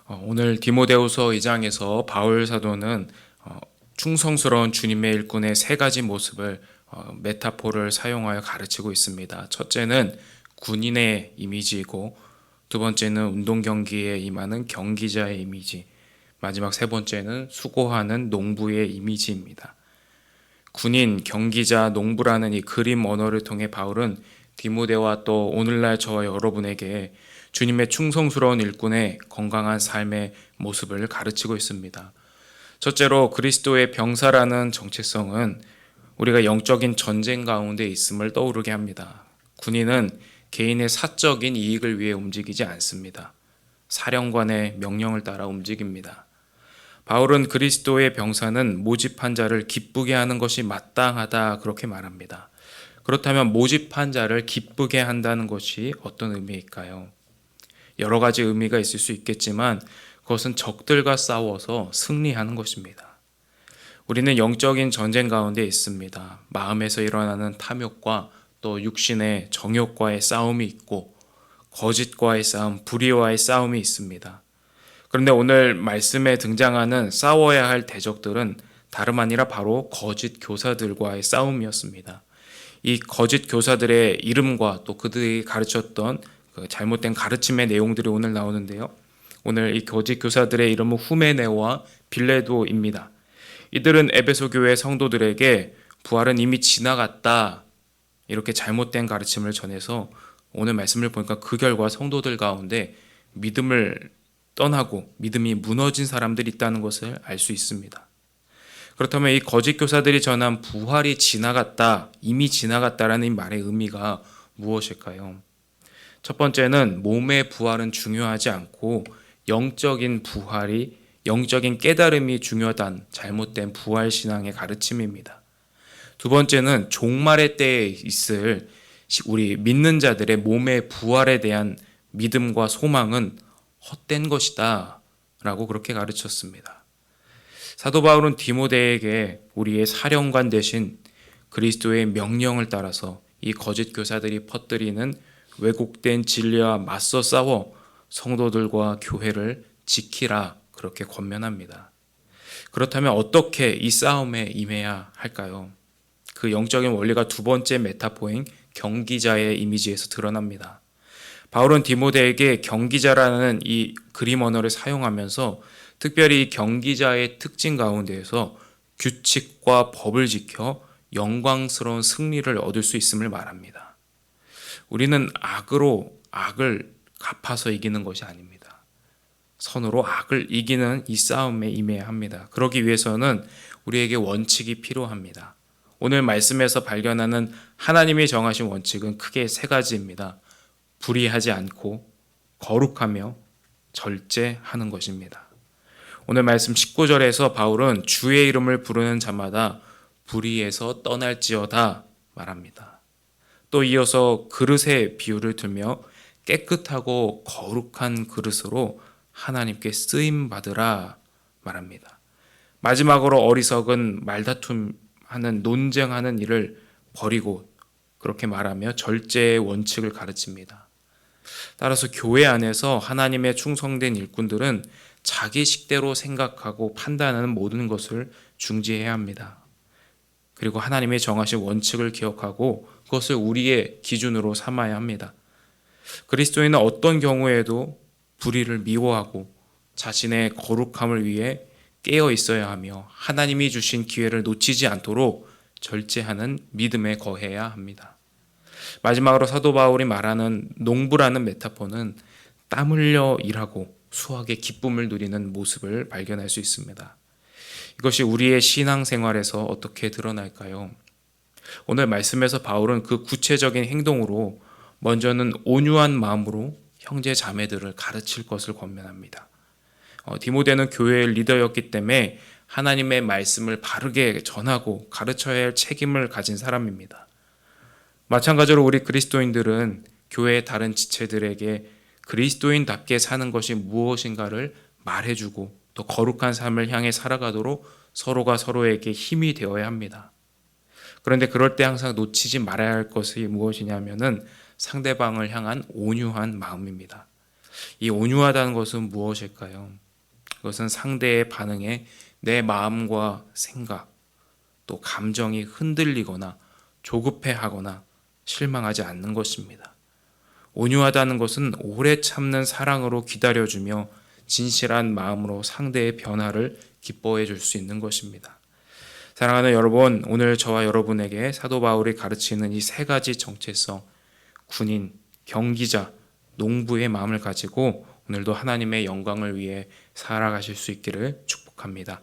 오늘 디모데후서 2장에서 바울 사도는 충성스러운 주님의 일꾼의 세 가지 모습을 메타포를 사용하여 가르치고 있습니다. 첫째는 군인의 이미지이고, 두 번째는 운동 경기에 임하는 경기자의 이미지, 마지막 세 번째는 수고하는 농부의 이미지입니다. 군인, 경기자, 농부라는 이 그림 언어를 통해 바울은 디모데와 또 오늘날 저와 여러분에게 주님의 충성스러운 일꾼의 건강한 삶의 모습을 가르치고 있습니다. 첫째로 그리스도의 병사라는 정체성은 우리가 영적인 전쟁 가운데 있음을 떠오르게 합니다. 군인은 개인의 사적인 이익을 위해 움직이지 않습니다. 사령관의 명령을 따라 움직입니다. 바울은 그리스도의 병사는 모집한 자를 기쁘게 하는 것이 마땅하다 그렇게 말합니다. 그렇다면 모집한 자를 기쁘게 한다는 것이 어떤 의미일까요? 여러 가지 의미가 있을 수 있겠지만 그것은 적들과 싸워서 승리하는 것입니다. 우리는 영적인 전쟁 가운데 있습니다. 마음에서 일어나는 탐욕과 또 육신의 정욕과의 싸움이 있고, 거짓과의 싸움, 불의와의 싸움이 있습니다. 그런데 오늘 말씀에 등장하는 싸워야 할 대적들은 다름 아니라 바로 거짓 교사들과의 싸움이었습니다. 이 거짓 교사들의 이름과 또 그들이 가르쳤던 잘못된 가르침의 내용들이 오늘 나오는데요. 오늘 이 거짓 교사들의 이름은 후메네오와 빌레도입니다. 이들은 에베소 교회 성도들에게 부활은 이미 지나갔다, 이렇게 잘못된 가르침을 전해서 오늘 말씀을 보니까 그 결과 성도들 가운데 믿음을 떠나고 믿음이 무너진 사람들이 있다는 것을 알 수 있습니다. 그렇다면 이 거짓 교사들이 전한 부활이 지나갔다, 이미 지나갔다라는 이 말의 의미가 무엇일까요? 첫 번째는 몸의 부활은 중요하지 않고 영적인 부활이, 영적인 깨달음이 중요하다는 잘못된 부활 신앙의 가르침입니다. 두 번째는 종말의 때에 있을 우리 믿는 자들의 몸의 부활에 대한 믿음과 소망은 헛된 것이다 라고 그렇게 가르쳤습니다. 사도 바울은 디모데에게 우리의 사령관 대신 그리스도의 명령을 따라서 이 거짓 교사들이 퍼뜨리는 왜곡된 진리와 맞서 싸워 성도들과 교회를 지키라 그렇게 권면합니다. 그렇다면 어떻게 이 싸움에 임해야 할까요? 그 영적인 원리가 두 번째 메타포인 경기자의 이미지에서 드러납니다. 바울은 디모데에게 경기자라는 이 그림 언어를 사용하면서 특별히 이 경기자의 특징 가운데에서 규칙과 법을 지켜 영광스러운 승리를 얻을 수 있음을 말합니다. 우리는 악으로 악을 갚아서 이기는 것이 아닙니다. 선으로 악을 이기는 이 싸움에 임해야 합니다. 그러기 위해서는 우리에게 원칙이 필요합니다. 오늘 말씀에서 발견하는 하나님이 정하신 원칙은 크게 세 가지입니다. 불의하지 않고 거룩하며 절제하는 것입니다. 오늘 말씀 19절에서 바울은 주의 이름을 부르는 자마다 불의에서 떠날지어다 말합니다. 또 이어서 그릇의 비유를 들며 깨끗하고 거룩한 그릇으로 하나님께 쓰임 받으라 말합니다. 마지막으로 어리석은 말다툼하는 논쟁하는 일을 버리고 그렇게 말하며 절제의 원칙을 가르칩니다. 따라서 교회 안에서 하나님의 충성된 일꾼들은 자기 식대로 생각하고 판단하는 모든 것을 중지해야 합니다. 그리고 하나님의 정하신 원칙을 기억하고 그것을 우리의 기준으로 삼아야 합니다. 그리스도인은 어떤 경우에도 불의를 미워하고 자신의 거룩함을 위해 깨어 있어야 하며 하나님이 주신 기회를 놓치지 않도록 절제하는 믿음에 거해야 합니다. 마지막으로 사도 바울이 말하는 농부라는 메타포는 땀 흘려 일하고 수확의 기쁨을 누리는 모습을 발견할 수 있습니다. 이것이 우리의 신앙생활에서 어떻게 드러날까요? 오늘 말씀에서 바울은 그 구체적인 행동으로 먼저는 온유한 마음으로 형제 자매들을 가르칠 것을 권면합니다. 디모데는 교회의 리더였기 때문에 하나님의 말씀을 바르게 전하고 가르쳐야 할 책임을 가진 사람입니다. 마찬가지로 우리 그리스도인들은 교회의 다른 지체들에게 그리스도인답게 사는 것이 무엇인가를 말해주고 또 거룩한 삶을 향해 살아가도록 서로가 서로에게 힘이 되어야 합니다. 그런데 그럴 때 항상 놓치지 말아야 할 것이 무엇이냐면은 상대방을 향한 온유한 마음입니다. 이 온유하다는 것은 무엇일까요? 그것은 상대의 반응에 내 마음과 생각, 또 감정이 흔들리거나 조급해하거나 실망하지 않는 것입니다. 온유하다는 것은 오래 참는 사랑으로 기다려주며 진실한 마음으로 상대의 변화를 기뻐해 줄 수 있는 것입니다. 사랑하는 여러분, 오늘 저와 여러분에게 사도 바울이 가르치는 이 세 가지 정체성, 군인, 경기자, 농부의 마음을 가지고 오늘도 하나님의 영광을 위해 살아가실 수 있기를 축복합니다.